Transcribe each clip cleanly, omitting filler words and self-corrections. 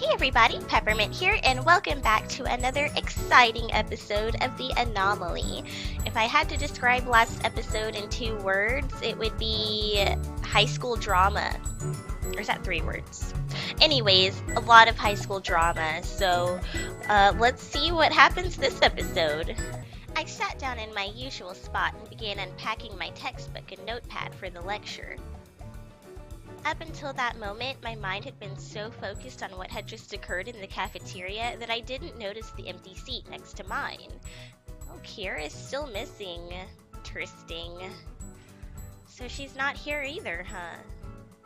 Hey everybody, Peppermint here, and welcome back to another exciting episode of the Anomaly. If I had to describe last episode in 2 words, it would be high school drama. Or is that 3 words? Anyways, a lot of high school drama, so let's see what happens this episode. I sat down in my usual spot and began unpacking my textbook and notepad for the lecture. Up until that moment, my mind had been so focused on what had just occurred in the cafeteria that I didn't notice the empty seat next to mine. Oh, Kiera's still missing. Interesting. So she's not here either, huh?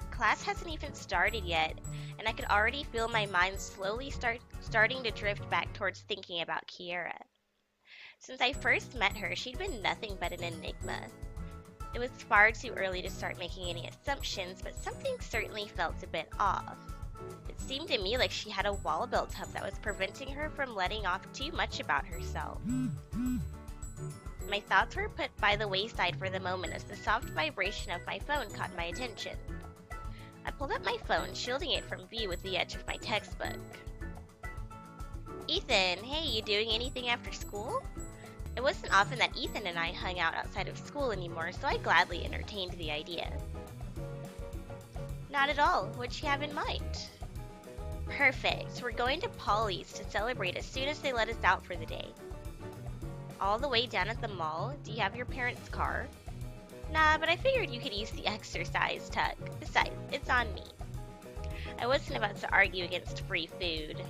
Class hasn't even started yet, and I could already feel my mind slowly starting to drift back towards thinking about Kiera. Since I first met her, she'd been nothing but an enigma. It was far too early to start making any assumptions, but something certainly felt a bit off. It seemed to me like she had a wall built up that was preventing her from letting off too much about herself. My thoughts were put by the wayside for the moment as the soft vibration of my phone caught my attention. I pulled up my phone, shielding it from view with the edge of my textbook. Ethan, hey, you doing anything after school? It wasn't often that Ethan and I hung out outside of school anymore, so I gladly entertained the idea. Not at all. What'd you have in mind? Perfect. We're going to Polly's to celebrate as soon as they let us out for the day. All the way down at the mall? Do you have your parents' car? Nah, but I figured you could use the exercise tuck. Besides, it's on me. I wasn't about to argue against free food.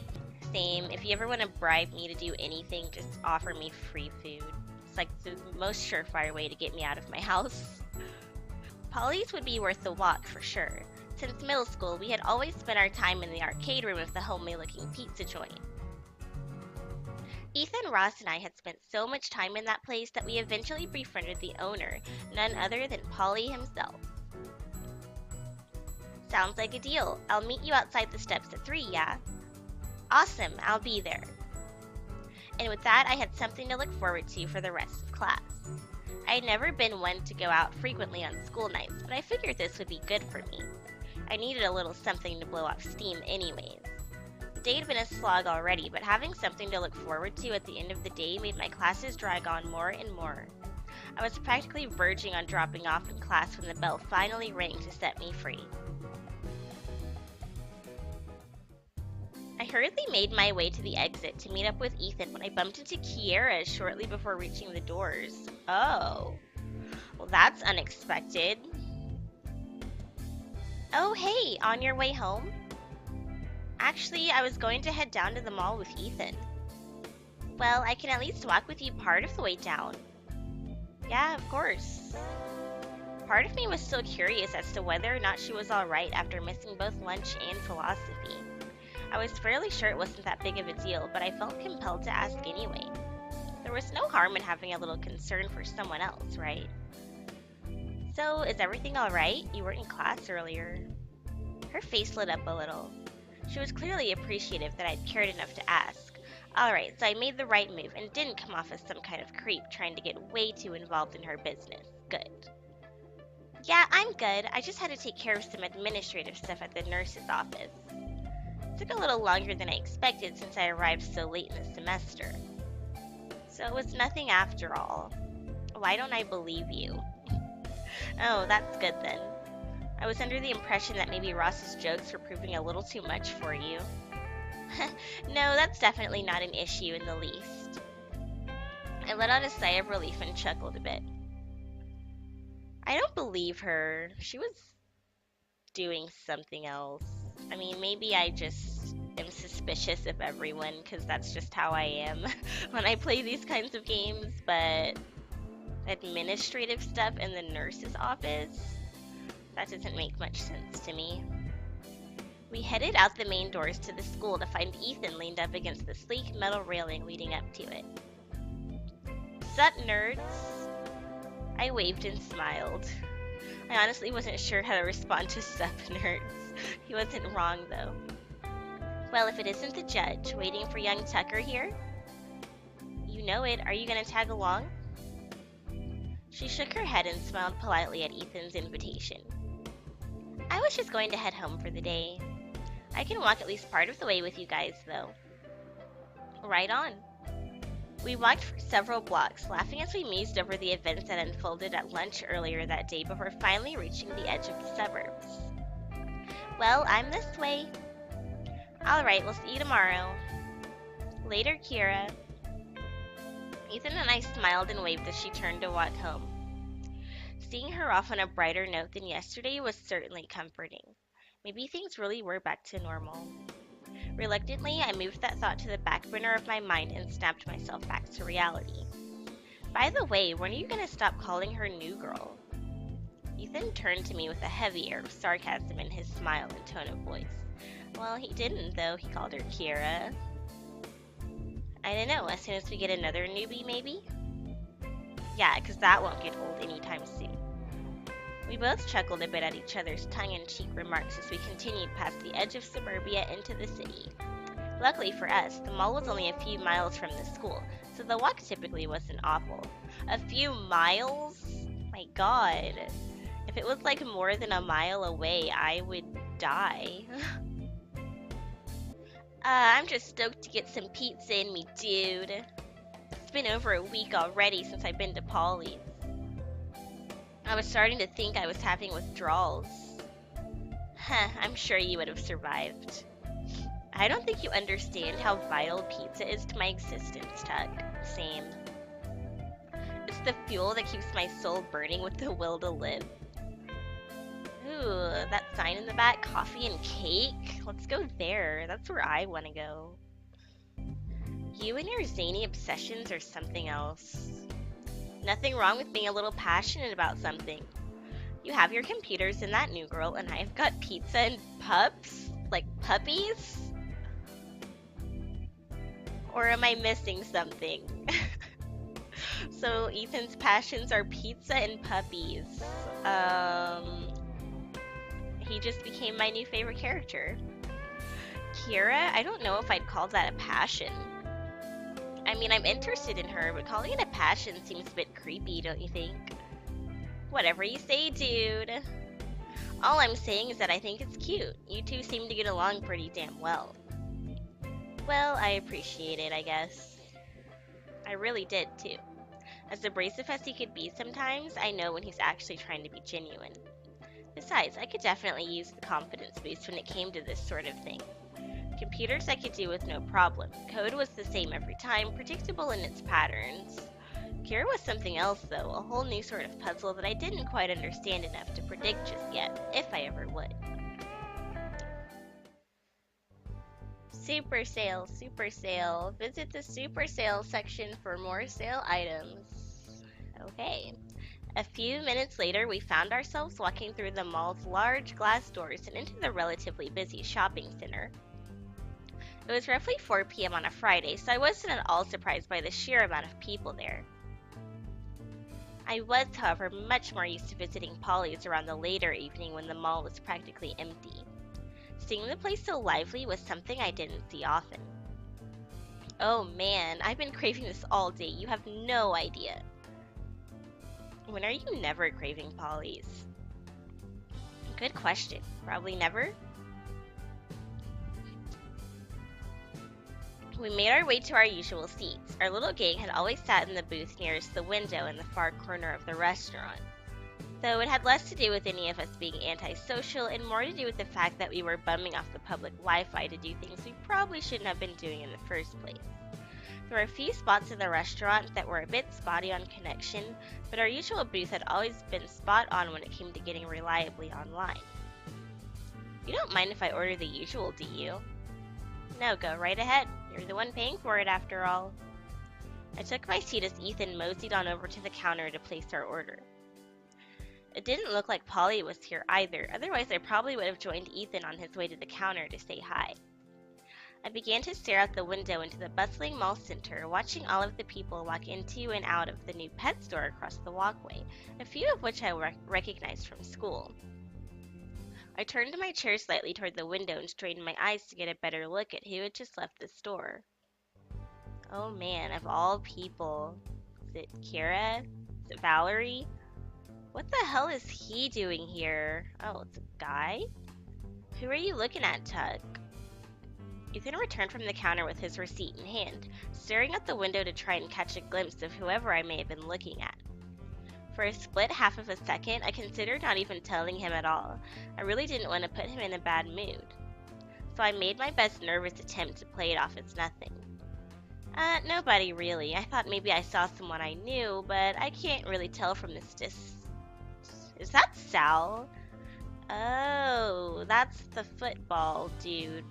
Same. If you ever want to bribe me to do anything, just offer me free food. It's like the most surefire way to get me out of my house. Polly's would be worth the walk for sure. Since middle school, we had always spent our time in the arcade room of the homely looking pizza joint. Ethan, Ross, and I had spent so much time in that place that we eventually befriended the owner, none other than Polly himself. Sounds like a deal. I'll meet you outside the steps at 3, yeah? Awesome, I'll be there. And with that, I had something to look forward to for the rest of class. I had never been one to go out frequently on school nights, but I figured this would be good for me. I needed a little something to blow off steam anyways. The day had been a slog already, but having something to look forward to at the end of the day made my classes drag on more and more. I was practically verging on dropping off in class when the bell finally rang to set me free. I hurriedly made my way to the exit to meet up with Ethan when I bumped into Kiera shortly before reaching the doors. Oh, well that's unexpected. Oh hey, on your way home? Actually, I was going to head down to the mall with Ethan. Well, I can at least walk with you part of the way down. Yeah, of course. Part of me was still curious as to whether or not she was alright after missing both lunch and philosophy. I was fairly sure it wasn't that big of a deal, but I felt compelled to ask anyway. There was no harm in having a little concern for someone else, right? So, is everything alright? You weren't in class earlier. Her face lit up a little. She was clearly appreciative that I'd cared enough to ask. Alright, so I made the right move and didn't come off as some kind of creep trying to get way too involved in her business. Good. Yeah, I'm good. I just had to take care of some administrative stuff at the nurse's office. It took a little longer than I expected since I arrived so late in the semester. So it was nothing after all. Why don't I believe you? Oh, that's good then. I was under the impression that maybe Ross's jokes were proving a little too much for you. No, that's definitely not an issue in the least. I let out a sigh of relief and chuckled a bit. I don't believe her. She was doing something else. I mean, maybe I just am suspicious of everyone because that's just how I am when I play these kinds of games, but administrative stuff in the nurse's office? That doesn't make much sense to me. We headed out the main doors to the school to find Ethan leaned up against the sleek metal railing leading up to it. Sup, nerds? I waved and smiled. I honestly wasn't sure how to respond to sup, nerds. He wasn't wrong, though. Well, if it isn't the judge, waiting for young Tucker here? You know it. Are you gonna tag along? She shook her head and smiled politely at Ethan's invitation. I was just going to head home for the day. I can walk at least part of the way with you guys, though. Right on. We walked for several blocks, laughing as we mused over the events that unfolded at lunch earlier that day before finally reaching the edge of the suburbs. Well, I'm this way. Alright, we'll see you tomorrow. Later, Kira. Ethan and I smiled and waved as she turned to walk home. Seeing her off on a brighter note than yesterday was certainly comforting. Maybe things really were back to normal. Reluctantly, I moved that thought to the back burner of my mind and snapped myself back to reality. By the way, when are you going to stop calling her new girl? Ethan turned to me with a heavy air of sarcasm in his smile and tone of voice. Well, he didn't, though. He called her Kira. I don't know, as soon as we get another newbie, maybe? Yeah, because that won't get old anytime soon. We both chuckled a bit at each other's tongue-in-cheek remarks as we continued past the edge of suburbia into the city. Luckily for us, the mall was only a few miles from the school, so the walk typically wasn't awful. A few miles? My god. If it was like more than a mile away, I would die. I'm just stoked to get some pizza in me, dude. It's been over a week already since I've been to Polly's. I was starting to think I was having withdrawals. I'm sure you would have survived. I don't think you understand how vital pizza is to my existence, Tuck. Same. It's the fuel that keeps my soul burning with the will to live. Ooh, that sign in the back, coffee and cake? Let's go there. That's where I want to go. You and your zany obsessions are something else. Nothing wrong with being a little passionate about something. You have your computers and that new girl, and I've got pizza and pups? Like puppies? Or am I missing something? So Ethan's passions are pizza and puppies. He just became my new favorite character. Kira, I don't know if I'd call that a passion. I mean, I'm interested in her, but calling it a passion seems a bit creepy, don't you think? Whatever you say, dude. All I'm saying is that I think it's cute. You two seem to get along pretty damn well. Well, I appreciate it, I guess. I really did, too. As abrasive as he could be sometimes, I know when he's actually trying to be genuine. Besides, I could definitely use the confidence boost when it came to this sort of thing. Computers I could do with no problem. Code was the same every time, predictable in its patterns. Kira was something else, though, a whole new sort of puzzle that I didn't quite understand enough to predict just yet, if I ever would. Super sale, super sale. Visit the super sale section for more sale items. Okay. A few minutes later, we found ourselves walking through the mall's large glass doors and into the relatively busy shopping center. It was roughly 4 p.m. on a Friday, so I wasn't at all surprised by the sheer amount of people there. I was, however, much more used to visiting Polly's around the later evening when the mall was practically empty. Seeing the place so lively was something I didn't see often. Oh man, I've been craving this all day, you have no idea. When are you never craving Polly's? Good question. Probably never? We made our way to our usual seats. Our little gang had always sat in the booth nearest the window in the far corner of the restaurant. Though it had less to do with any of us being antisocial and more to do with the fact that we were bumming off the public Wi-Fi to do things we probably shouldn't have been doing in the first place. There were a few spots in the restaurant that were a bit spotty on connection, but our usual booth had always been spot on when it came to getting reliably online. You don't mind if I order the usual, do you? No, go right ahead. You're the one paying for it after all. I took my seat as Ethan moseyed on over to the counter to place our order. It didn't look like Polly was here either, otherwise I probably would have joined Ethan on his way to the counter to say hi. I began to stare out the window into the bustling mall center, watching all of the people walk into and out of the new pet store across the walkway, a few of which I recognized from school. I turned my chair slightly toward the window and strained my eyes to get a better look at who had just left the store. Oh man, of all people. Is it Kira? Is it Valerie? What the hell is he doing here? Oh, it's a guy? Who are you looking at, Tuck? Ethan returned from the counter with his receipt in hand, staring out the window to try and catch a glimpse of whoever I may have been looking at. For a split half of a second, I considered not even telling him at all. I really didn't want to put him in a bad mood. So I made my best nervous attempt to play it off as nothing. Nobody really. I thought maybe I saw someone I knew, but I can't really tell from this Is that Sal? Oh, that's the football dude,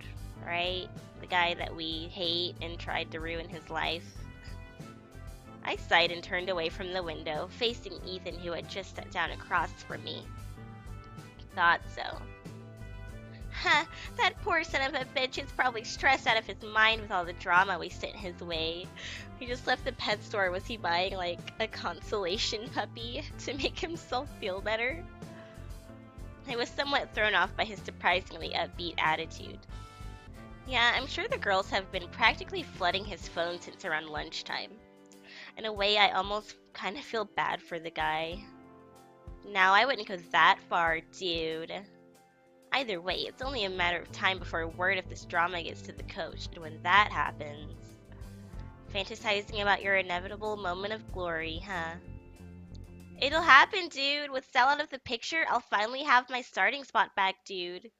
right? The guy that we hate and tried to ruin his life. I sighed and turned away from the window, facing Ethan, who had just sat down across from me. Thought so. Ha! That poor son of a bitch is probably stressed out of his mind with all the drama we sent his way. He just left the pet store. Was he buying, like, a consolation puppy to make himself feel better? I was somewhat thrown off by his surprisingly upbeat attitude. Yeah, I'm sure the girls have been practically flooding his phone since around lunchtime. In a way, I almost kind of feel bad for the guy. Now, I wouldn't go that far, dude. Either way, it's only a matter of time before word of this drama gets to the coach, and when that happens... Fantasizing about your inevitable moment of glory, huh? It'll happen, dude. With Sal out of the picture, I'll finally have my starting spot back, dude.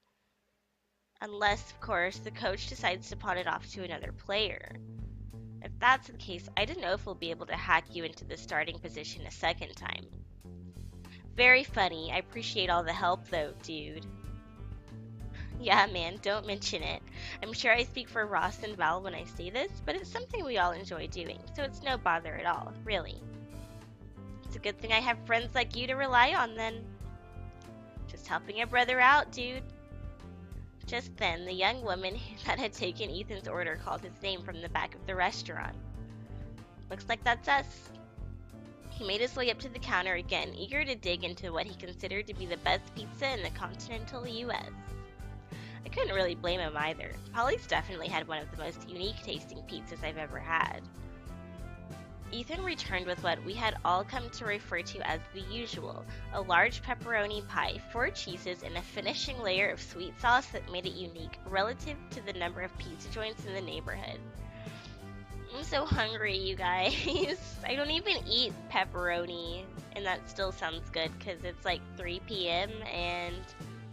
Unless, of course, the coach decides to pawn it off to another player. If that's the case, I don't know if we'll be able to hack you into the starting position a second time. Very funny. I appreciate all the help, though, dude. Yeah, man, don't mention it. I'm sure I speak for Ross and Val when I say this, but it's something we all enjoy doing, so it's no bother at all, really. It's a good thing I have friends like you to rely on, then. Just helping a brother out, dude. Just then, the young woman that had taken Ethan's order called his name from the back of the restaurant. Looks like that's us. He made his way up to the counter again, eager to dig into what he considered to be the best pizza in the continental U.S. I couldn't really blame him either. Polly's definitely had one of the most unique tasting pizzas I've ever had. Ethan returned with what we had all come to refer to as the usual, a large pepperoni pie, 4 cheeses, and a finishing layer of sweet sauce that made it unique relative to the number of pizza joints in the neighborhood. I'm so hungry, you guys. I don't even eat pepperoni, and that still sounds good because it's like 3 p.m. and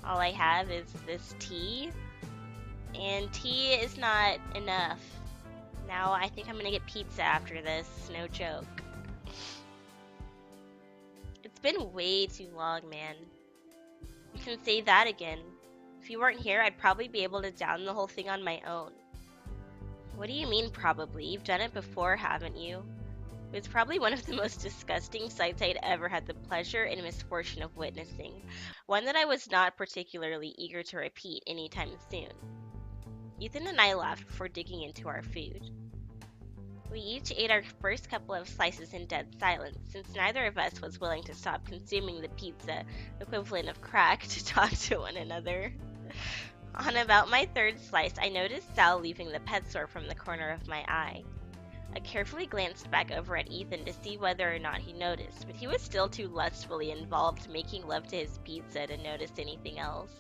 all I have is this tea, and tea is not enough. Now I think I'm gonna get pizza after this, no joke. It's been way too long, man. You can say that again. If you weren't here, I'd probably be able to down the whole thing on my own. What do you mean probably? You've done it before, haven't you? It was probably one of the most disgusting sights I'd ever had the pleasure and misfortune of witnessing. One that I was not particularly eager to repeat anytime soon. Ethan and I laughed before digging into our food. We each ate our first couple of slices in dead silence, since neither of us was willing to stop consuming the pizza, equivalent of crack, to talk to one another. On about my 3rd slice, I noticed Sal leaving the pet store from the corner of my eye. I carefully glanced back over at Ethan to see whether or not he noticed, but he was still too lustfully involved making love to his pizza to notice anything else.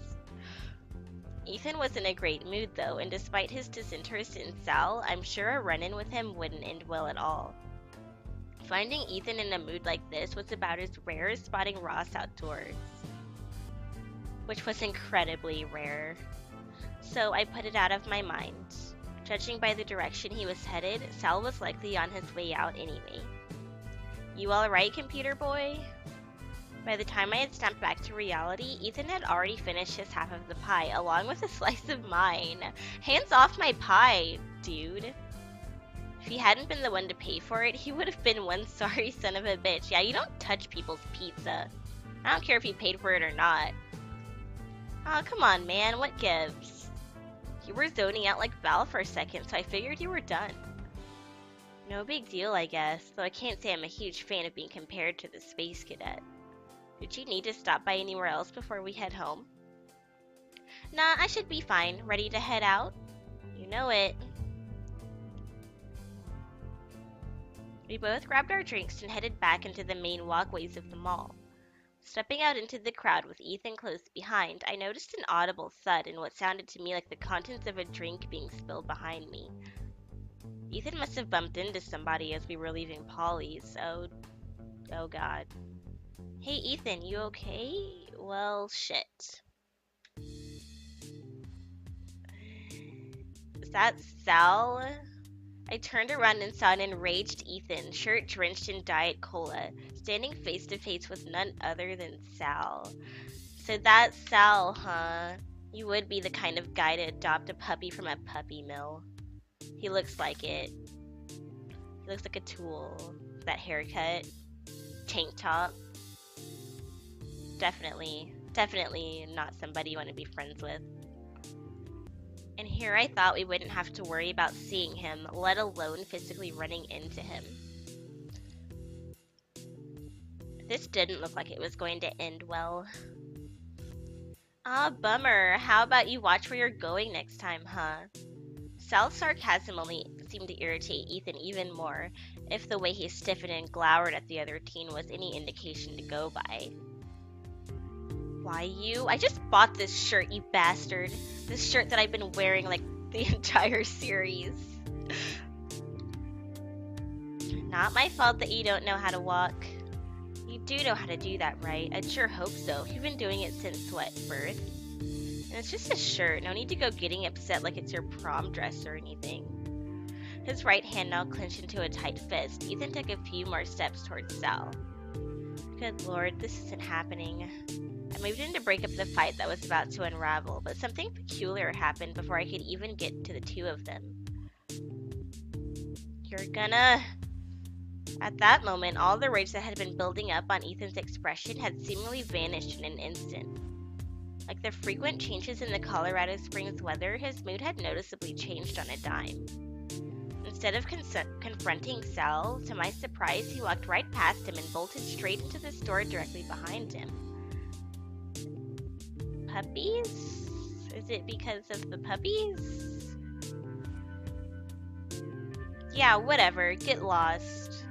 Ethan was in a great mood though, and despite his disinterest in Sal, I'm sure a run-in with him wouldn't end well at all. Finding Ethan in a mood like this was about as rare as spotting Ross outdoors. Which was incredibly rare. So I put it out of my mind. Judging by the direction he was headed, Sal was likely on his way out anyway. You alright, computer boy? By the time I had snapped back to reality, Ethan had already finished his half of the pie, along with a slice of mine. Hands off my pie, dude. If he hadn't been the one to pay for it, he would have been one sorry son of a bitch. Yeah, you don't touch people's pizza. I don't care if he paid for it or not. Oh, come on, man, what gives? You were zoning out like Val for a second, so I figured you were done. No big deal, I guess, though I can't say I'm a huge fan of being compared to the space cadet. Did you need to stop by anywhere else before we head home? Nah, I should be fine. Ready to head out? You know it. We both grabbed our drinks and headed back into the main walkways of the mall. Stepping out into the crowd with Ethan close behind, I noticed an audible thud and what sounded to me like the contents of a drink being spilled behind me. Ethan must have bumped into somebody as we were leaving Polly's. Oh god. Hey Ethan, you okay? Well, shit. Is that Sal? I turned around and saw an enraged Ethan, shirt drenched in Diet Cola, standing face to face with none other than Sal. So that's Sal, huh? You would be the kind of guy to adopt a puppy from a puppy mill. He looks like it. He looks like a tool. That haircut. Tank top. Definitely not somebody you want to be friends with. And here I thought we wouldn't have to worry about seeing him, let alone physically running into him. This didn't look like it was going to end well. Ah, bummer. How about you watch where you're going next time, huh? Sal's sarcasm only seemed to irritate Ethan even more, if the way he stiffened and glowered at the other teen was any indication to go by. Why you? I just bought this shirt, you bastard. This shirt that I've been wearing like the entire series. Not my fault that you don't know how to walk. You do know how to do that, right? I'd sure hope so. You've been doing it since, what, birth? And it's just a shirt. No need to go getting upset like it's your prom dress or anything. His right hand now clenched into a tight fist. Ethan took a few more steps towards Sal. Good lord, this isn't happening. I moved in to break up the fight that was about to unravel, but something peculiar happened before I could even get to the two of them. You're gonna... At that moment, all the rage that had been building up on Ethan's expression had seemingly vanished in an instant. Like the frequent changes in the Colorado Springs weather, his mood had noticeably changed on a dime. Instead of confronting Sal, to my surprise, he walked right past him and bolted straight into the store directly behind him. Puppies? Is it because of the puppies? Yeah, whatever. Get lost.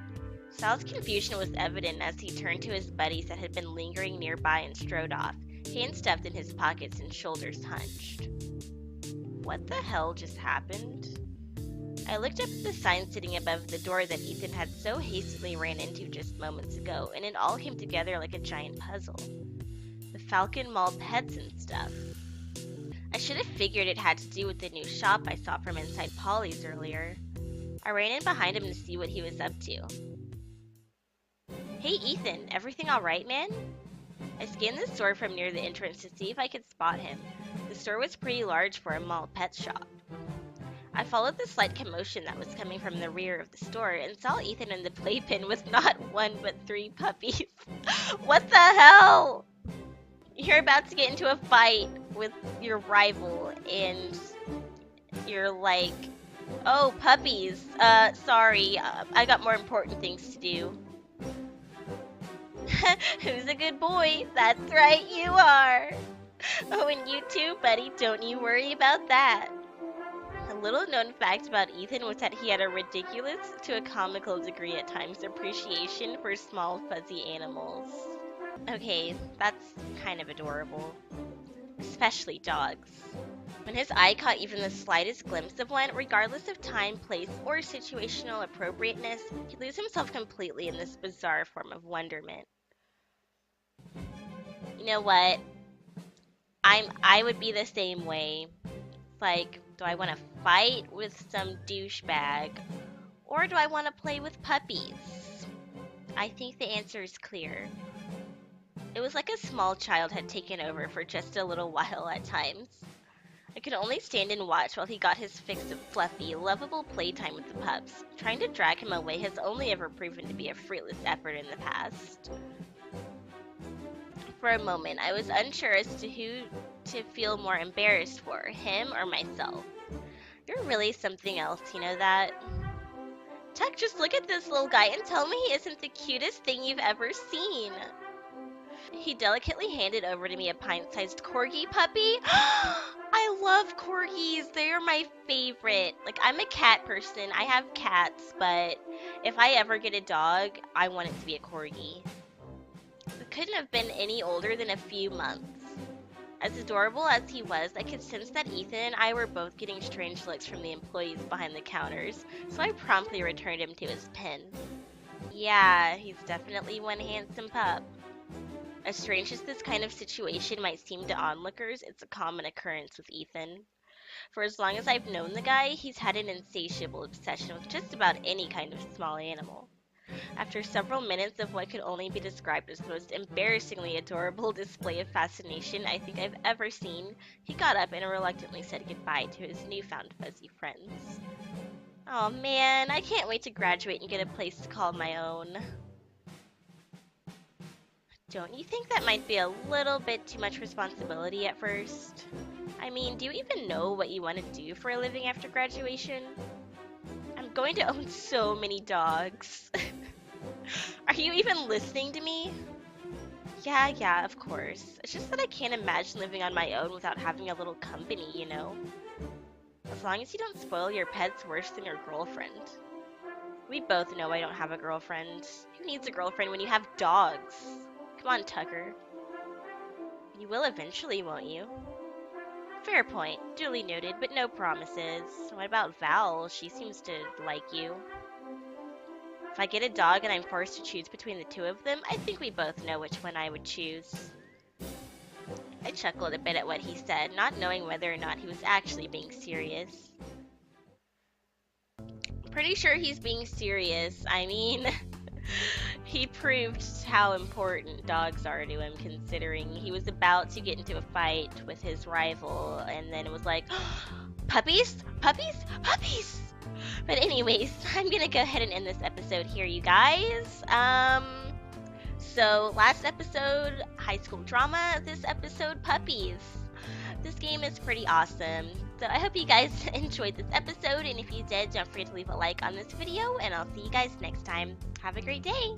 Sal's confusion was evident as he turned to his buddies that had been lingering nearby and strode off, hands stuffed in his pockets and shoulders hunched. What the hell just happened? I looked up at the sign sitting above the door that Ethan had so hastily ran into just moments ago, and it all came together like a giant puzzle. The Falcon Mall pets and stuff. I should have figured it had to do with the new shop I saw from inside Polly's earlier. I ran in behind him to see what he was up to. Hey Ethan, everything alright, man? I scanned the store from near the entrance to see if I could spot him. The store was pretty large for a mall pet shop. I followed the slight commotion that was coming from the rear of the store and saw Ethan in the playpen with not one but 3 puppies. What the hell? You're about to get into a fight with your rival and you're like, oh, puppies. Sorry, I got more important things to do. Who's a good boy? That's right, you are. Oh, and you too, buddy. Don't you worry about that. A little known fact about Ethan was that he had a ridiculous to a comical degree at times appreciation for small fuzzy animals. Okay, that's kind of adorable. Especially dogs. When his eye caught even the slightest glimpse of one, regardless of time, place, or situational appropriateness, he'd lose himself completely in this bizarre form of wonderment. You know what? I would be the same way. Like, do I want to fight with some douchebag? Or do I want to play with puppies? I think the answer is clear. It was like a small child had taken over for just a little while at times. I could only stand and watch while he got his fix of fluffy, lovable playtime with the pups. Trying to drag him away has only ever proven to be a fruitless effort in the past. For a moment, I was unsure as to who to feel more embarrassed for, him or myself. You're really something else, you know that? Tuck, just look at this little guy and tell me he isn't the cutest thing you've ever seen. He delicately handed over to me a pint-sized corgi puppy. I love corgis. They are my favorite. Like, I'm a cat person. I have cats, but if I ever get a dog, I want it to be a corgi. The couldn't have been any older than a few months. As adorable as he was, I could sense that Ethan and I were both getting strange looks from the employees behind the counters, so I promptly returned him to his pen. Yeah, he's definitely one handsome pup. As strange as this kind of situation might seem to onlookers, it's a common occurrence with Ethan. For as long as I've known the guy, he's had an insatiable obsession with just about any kind of small animal. After several minutes of what could only be described as the most embarrassingly adorable display of fascination I think I've ever seen, he got up and reluctantly said goodbye to his newfound fuzzy friends. Oh man, I can't wait to graduate and get a place to call my own. Don't you think that might be a little bit too much responsibility at first? I mean, do you even know what you want to do for a living after graduation? I'm going to own so many dogs. Are you even listening to me? Yeah, of course. It's just that I can't imagine living on my own without having a little company, you know? As long as you don't spoil your pets worse than your girlfriend. We both know I don't have a girlfriend. Who needs a girlfriend when you have dogs? Come on, Tucker. You will eventually, won't you? Fair point. Duly noted, but no promises. What about Val? She seems to like you. If I get a dog and I'm forced to choose between the two of them, I think we both know which one I would choose. I chuckled a bit at what he said, not knowing whether or not he was actually being serious. Pretty sure he's being serious. I mean, he proved how important dogs are to him, considering he was about to get into a fight with his rival, and then it was like, puppies? Puppies? Puppies! But anyways, I'm gonna go ahead and end this episode here, you guys. So last episode, high school drama. This episode, puppies. This game is pretty awesome. So I hope you guys enjoyed this episode, and if you did, don't forget to leave a like on this video, and I'll see you guys next time. Have a great day!